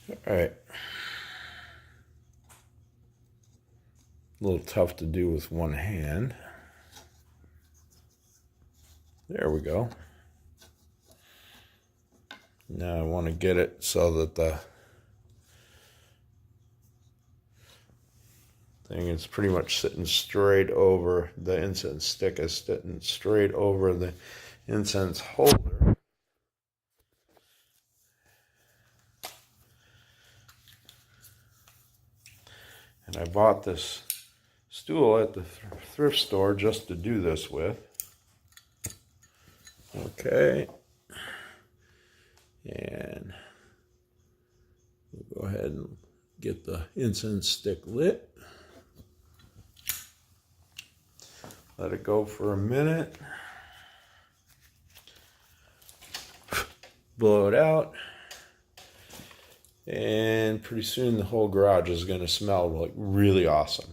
All right. A little tough to do with one hand. There we go. Now I want to get it so that the thing is pretty much sitting straight over, the incense stick is sitting straight over the incense holder. And I bought this stool at the thrift store just to do this with. Okay. And we'll go ahead and get the incense stick lit. Let it go for a minute. Blow it out. And pretty soon the whole garage is going to smell like really awesome.